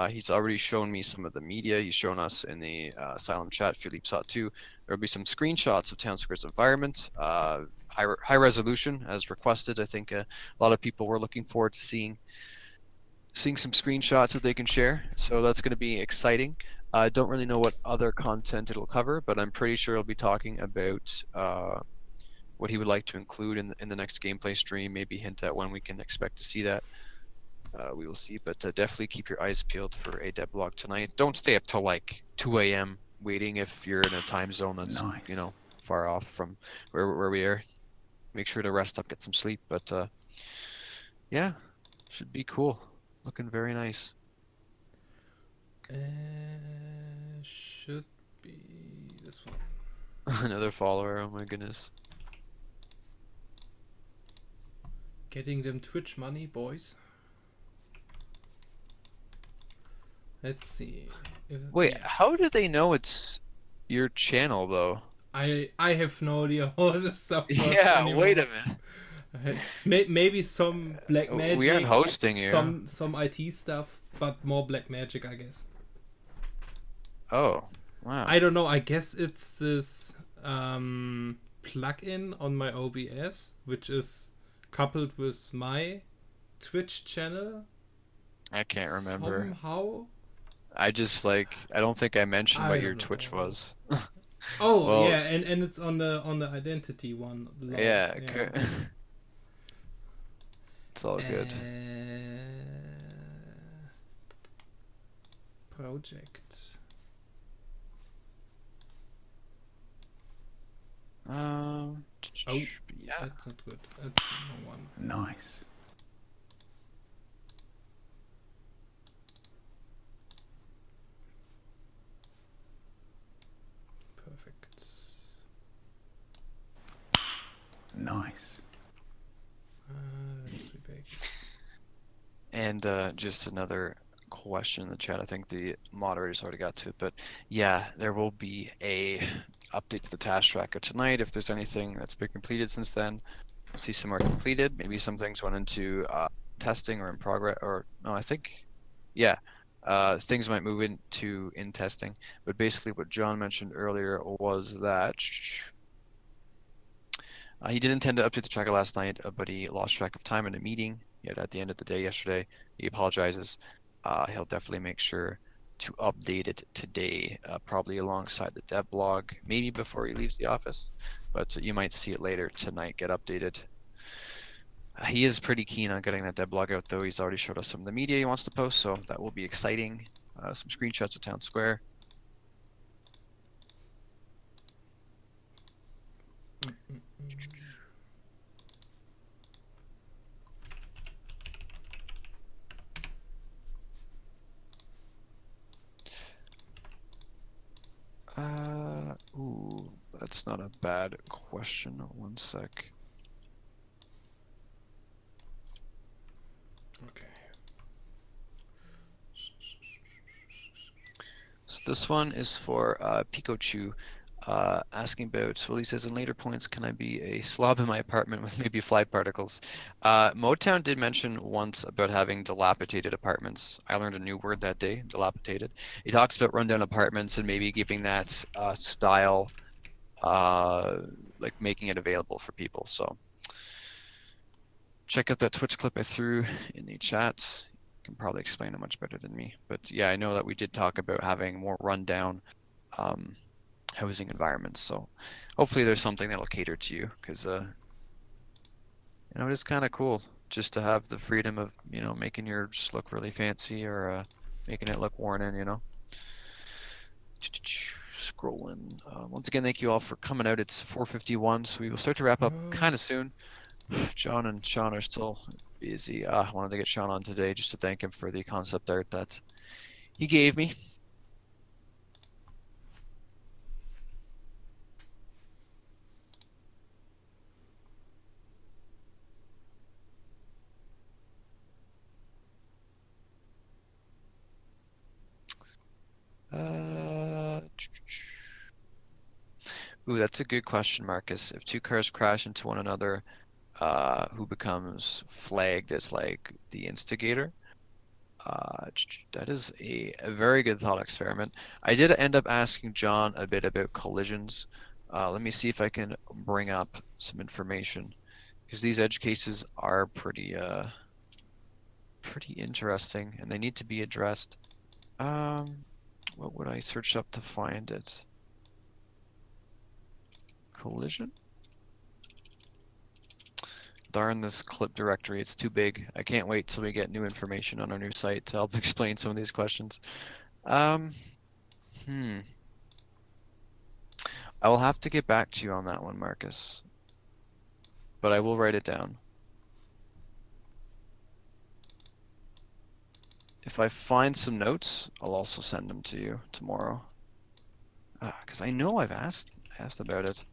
He's already shown me some of the media. He's shown us in the Asylum chat. Philippe saw it too. There will be some screenshots of Town Square's environment, high resolution as requested. I think a lot of people were looking forward to seeing. seeing some screenshots that they can share, so that's going to be exciting. I don't really know what other content it'll cover, but I'm pretty sure it'll be talking about what he would like to include in the next gameplay stream. Maybe hint at when we can expect to see that. We will see, but definitely keep your eyes peeled for a devlog tonight. Don't stay up till like 2 a.m. waiting if you're in a time zone that's Nice. far off from where we are. Make sure to rest up, get some sleep. But yeah, should be cool. Looking very nice. Should be this one. Another follower. Oh my goodness. Getting them Twitch money, boys. Let's see. Wait, how do they know it's your channel though? I have no idea how this stuff works Yeah, anymore. wait a minute. It's maybe some black magic. We aren't hosting you. Some IT stuff, but more black magic, I guess. Oh, wow. I don't know. I guess it's this plugin on my OBS, which is coupled with my Twitch channel. I can't remember. Somehow. I just I don't think I mentioned I what don't your know. Twitch was. Oh Well, yeah, and it's on the identity one. Yeah, it's all good. Project. Oh, yeah. That's not good. That's no one. Nice. Perfect. Nice. Let's be back. And just another question in the chat. I think the moderators already got to it, but yeah, there will be a update to the task tracker tonight. If there's anything that's been completed since then, we'll see some are completed. Maybe some things went into testing or in progress, or no, I think, yeah, things might move into in testing. But basically, what John mentioned earlier was that he did intend to update the tracker last night, but he lost track of time in a meeting. Yet at the end of the day yesterday, he apologizes. He'll definitely make sure to update it today, probably alongside the dev blog, maybe before he leaves the office. But you might see it later tonight get updated. He is pretty keen on getting that dev blog out, though. He's already showed us some of the media he wants to post, so that will be exciting. Some screenshots of Town Square. Ooh, that's not a bad question. One sec. Okay. So this one is for Pikachu, asking about, well, he says, in later points, can I be a slob in my apartment with maybe fly particles? Motown did mention once about having dilapidated apartments. I learned a new word that day, dilapidated. He talks about rundown apartments and maybe giving that style, like making it available for people. So check out that Twitch clip I threw in the chat. Can probably explain it much better than me. But yeah, I know that we did talk about having more rundown housing environments. So hopefully there's something that'll cater to you, because it is kind of cool just to have the freedom of making yours look really fancy, or making it look worn in. Scrolling. Once again, thank you all for coming out. It's 4:51, so we will start to wrap up kind of soon. John and Sean are still busy. I wanted to get Sean on today just to thank him for the concept art that he gave me. Ooh, that's a good question, Marcus. If two cars crash into one another, who becomes flagged as like the instigator? That is a very good thought experiment. I did end up asking John a bit about collisions. Let me see if I can bring up some information, because these edge cases are pretty pretty interesting, and they need to be addressed. Um, what would I search up to find it? Collision? Darn this clip directory, it's too big. I can't wait till we get new information on our new site to help explain some of these questions. Um, hmm. I will have to get back to you on that one, Marcus, but I will write it down. If I find some notes, I'll also send them to you tomorrow. Because I know I've asked about it.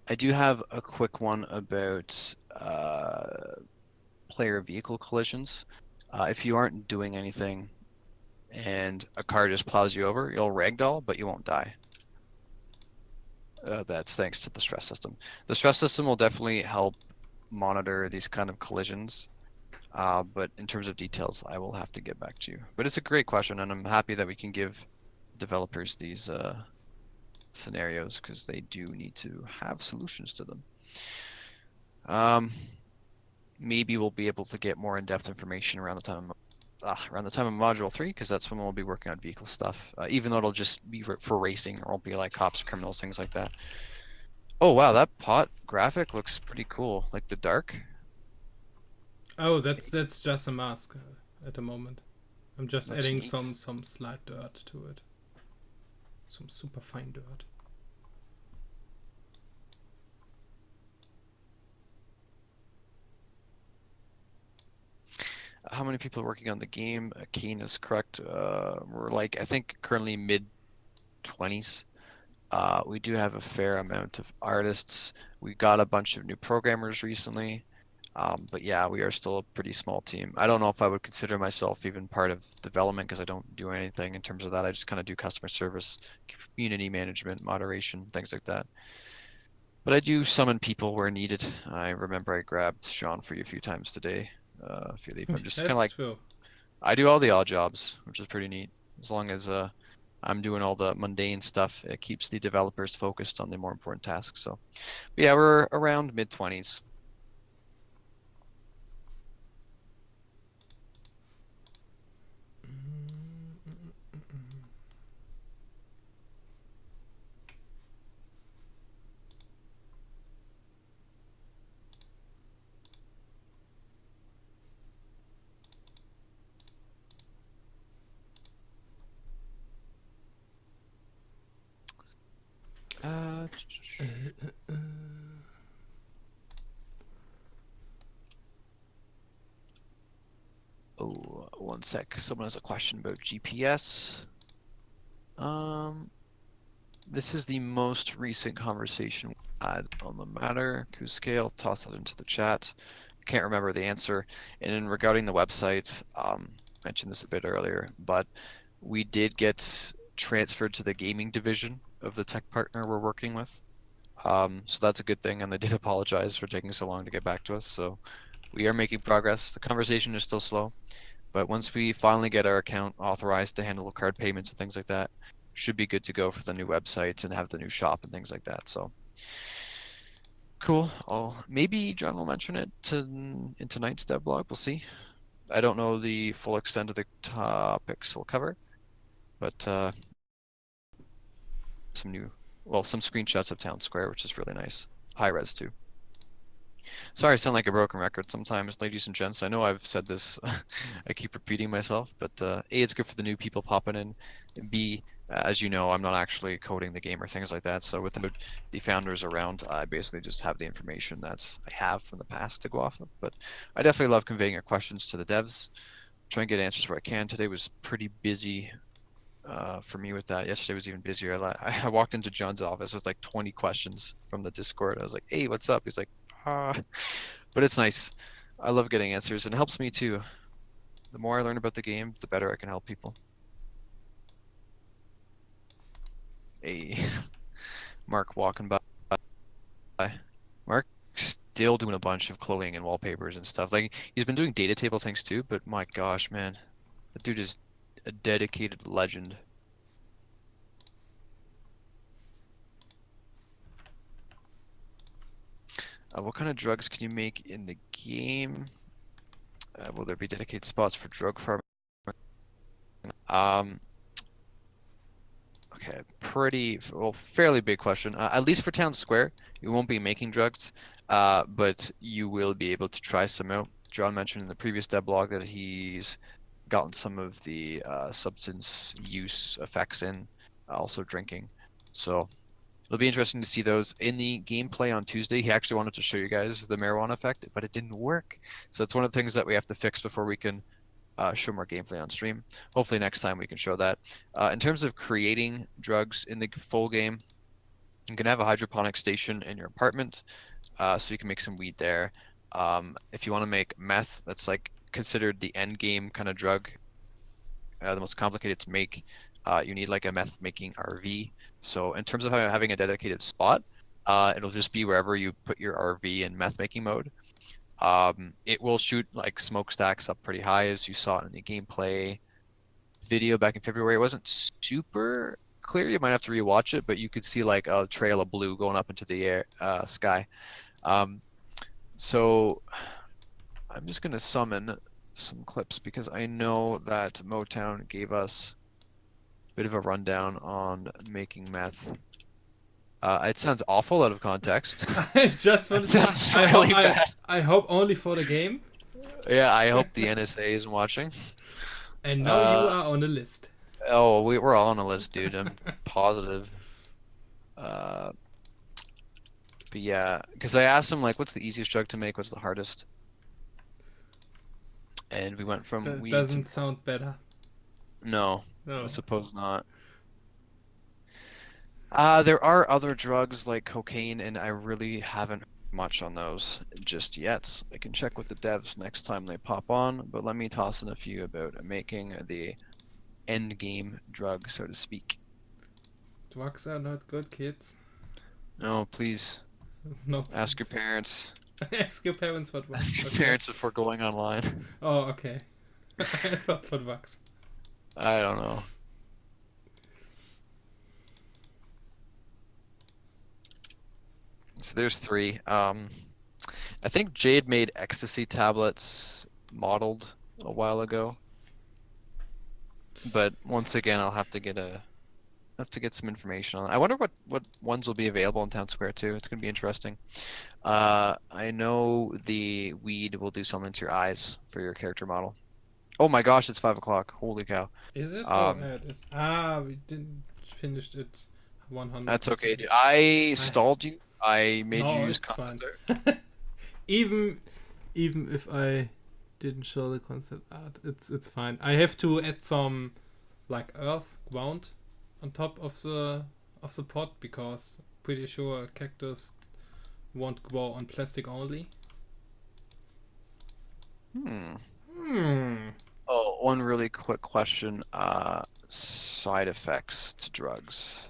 I do have a quick one about player vehicle collisions. If you aren't doing anything and a car just plows you over, you'll ragdoll, but you won't die. That's thanks to the stress system. The stress system will definitely help monitor these kind of collisions, but in terms of details, I will have to get back to you. But it's a great question, and I'm happy that we can give developers these scenarios because they do need to have solutions to them. Maybe we'll be able to get more in-depth information around the time of Module 3, because that's when we'll be working on vehicle stuff. Even though it'll just be for racing, or won't be like cops, criminals, things like that. Oh wow, that pot graphic looks pretty cool. Like the dark. Oh, that's just a mask at the moment. I'm just Looks adding neat. some slight dirt to it. Some super fine dirt. How many people are working on the game? Keen is correct. We're like, I think currently mid 20s. We do have a fair amount of artists. We got a bunch of new programmers recently. But yeah, we are still a pretty small team. I don't know if I would consider myself even part of development because I don't do anything in terms of that. I just kind of do customer service, community management, moderation, things like that. But I do summon people where needed. I remember I grabbed Sean for you a few times today, Philippe. I'm just kind of That's like, true. I do all the odd jobs, which is pretty neat. As long as I'm doing all the mundane stuff, it keeps the developers focused on the more important tasks. So, but yeah, we're around mid 20s. Uh, oh, one sec. Someone has a question about GPS. Um, this is the most recent conversation we had on the matter. Kusuke, I'll toss that into the chat. I can't remember the answer. And in regarding the website, mentioned this a bit earlier, but we did get transferred to the gaming division of the tech partner we're working with. So that's a good thing, and they did apologize for taking so long to get back to us. So we are making progress. The conversation is still slow, but once we finally get our account authorized to handle card payments and things like that, should be good to go for the new website and have the new shop and things like that. So cool. Maybe John will mention it in tonight's dev blog. We'll see. I don't know the full extent of the topics we'll cover, but some screenshots of Town Square, which is really nice. High res too. Sorry, I sound like a broken record sometimes, ladies and gents. I know I've said this, I keep repeating myself, but A, it's good for the new people popping in, and B, as you know, I'm not actually coding the game or things like that, so without the founders around, I basically just have the information that I have from the past to go off of. But I definitely love conveying your questions to the devs, try and get answers where I can. Today was pretty busy for me with that. Yesterday was even busier. I walked into John's office with like 20 questions from the Discord. I was like, "Hey, what's up?" He's like, "Ah," but it's nice. I love getting answers, and it helps me too. The more I learn about the game, the better I can help people. Hey, Mark walking by. Mark still doing a bunch of clothing and wallpapers and stuff. Like he's been doing data table things too, but my gosh, man, the dude is a dedicated legend. What kind of drugs can you make in the game? Will there be dedicated spots for drug farming? Um, okay, fairly big question. At least for Town Square, you won't be making drugs, but you will be able to try some out. John mentioned in the previous devlog that he's gotten some of the substance use effects in, also drinking. So it'll be interesting to see those in the gameplay on Tuesday. He actually wanted to show you guys the marijuana effect, but it didn't work. So it's one of the things that we have to fix before we can show more gameplay on stream. Hopefully next time we can show that. In terms of creating drugs in the full game, you can have a hydroponic station in your apartment, so you can make some weed there. If you want to make meth, that's like considered the end game kind of drug, the most complicated to make. You need like a meth making RV. So in terms of having a dedicated spot, it'll just be wherever you put your RV in meth making mode. It will shoot like smokestacks up pretty high, as you saw in the gameplay video back in February. It wasn't super clear. You might have to rewatch it, but you could see like a trail of blue going up into the air, sky. So I'm just gonna summon some clips because I know that Motown gave us a bit of a rundown on making meth. It sounds awful out of context. I just want It to say, sounds really bad. I hope only for the game. Yeah, I hope the NSA isn't watching. And now you Uh, are on the list. Oh, we're all on a list, dude. I'm positive. But yeah, because I asked him like, what's the easiest drug to make? What's the hardest? And we went from That weed doesn't to sound better. no, No. I suppose not. There are other drugs like cocaine, and I really haven't much on those just yet. I can check with the devs next time they pop on, but let me toss in a few about making the end game drug, so to speak. Drugs are not good, kids. No, please No. ask your parents. Ask your parents what drugs. Ask your Okay. parents before going online. Oh, okay. I thought for drugs. I don't know. So there's three. I think Jade made ecstasy tablets modeled a while ago. But once again, I'll have to get some information on it. I wonder what ones will be available in Town Square too. It's gonna be interesting. I know the weed will do something to your eyes for your character model. Oh my gosh, it's 5 o'clock. Holy cow. Is it? Um, Oh, it is. We didn't finish it 100%. That's okay, dude. I stalled you. I made No, you use it's concept fine. art. even if I didn't show the concept art, it's fine. I have to add some like earth ground on top of the pot because pretty sure cactus won't grow on plastic only. Oh, one really quick question. Side effects to drugs.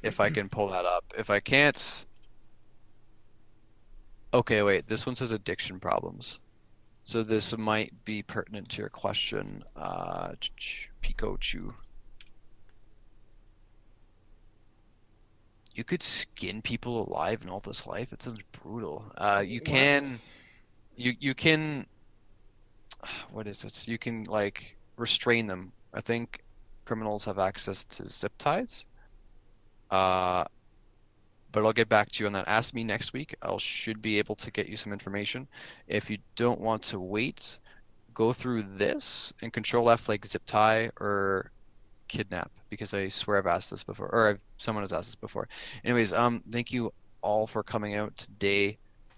If I can pull that up. If I can't... Okay, wait. This one says addiction problems. So this might be pertinent to your question, Pikachu. You could skin people alive in all this life? It sounds brutal. You can... What? You can... What is it? You can, like, restrain them. I think criminals have access to zip ties. But I'll get back to you on that. Ask me next week. I should be able to get you some information. If you don't want to wait, go through this and Control F like zip tie or kidnap, because I swear I've asked this before, or someone has asked this before. Anyways, thank you all for coming out today.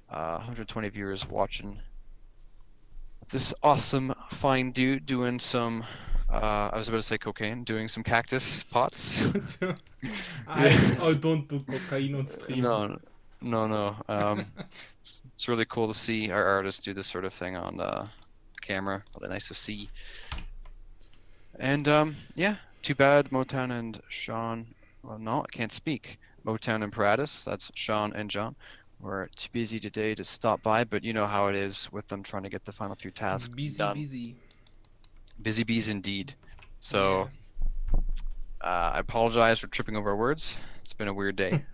120 viewers watching this awesome fine dude doing some I was about to say cocaine, doing some cactus pots. I don't do cocaine on stream. No. It's really cool to see our artists do this sort of thing on camera. Really nice to see. And yeah, too bad Motown and Sean. Well, no, I can't speak. Motown and Paratus. That's Sean and John. We're too busy today to stop by, but you know how it is with them trying to get the final few tasks Busy, done. busy. Busy bees indeed. Yeah. So I apologize for tripping over words. It's been a weird day.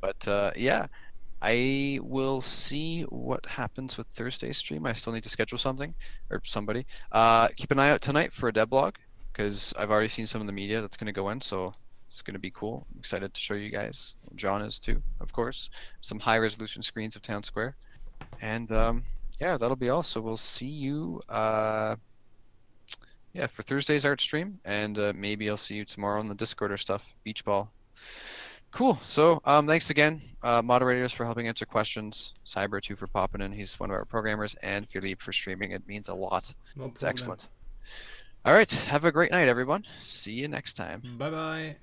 But yeah, I will see what happens with Thursday's stream. I still need to schedule something or somebody. Keep an eye out tonight for a devlog because I've already seen some of the media that's going to go in, so it's going to be cool. I'm excited to show you guys. John is too, of course. Some high resolution screens of Town Square. And yeah, that'll be all. So we'll see you yeah, for Thursday's art stream, and maybe I'll see you tomorrow on the Discord or stuff. Beach ball. Cool. So, thanks again, moderators, for helping answer questions. Cyber too for popping in. He's one of our programmers, and Philippe for streaming. It means a lot. No It's problem. excellent. All right. Have a great night, everyone. See you next time. Bye bye.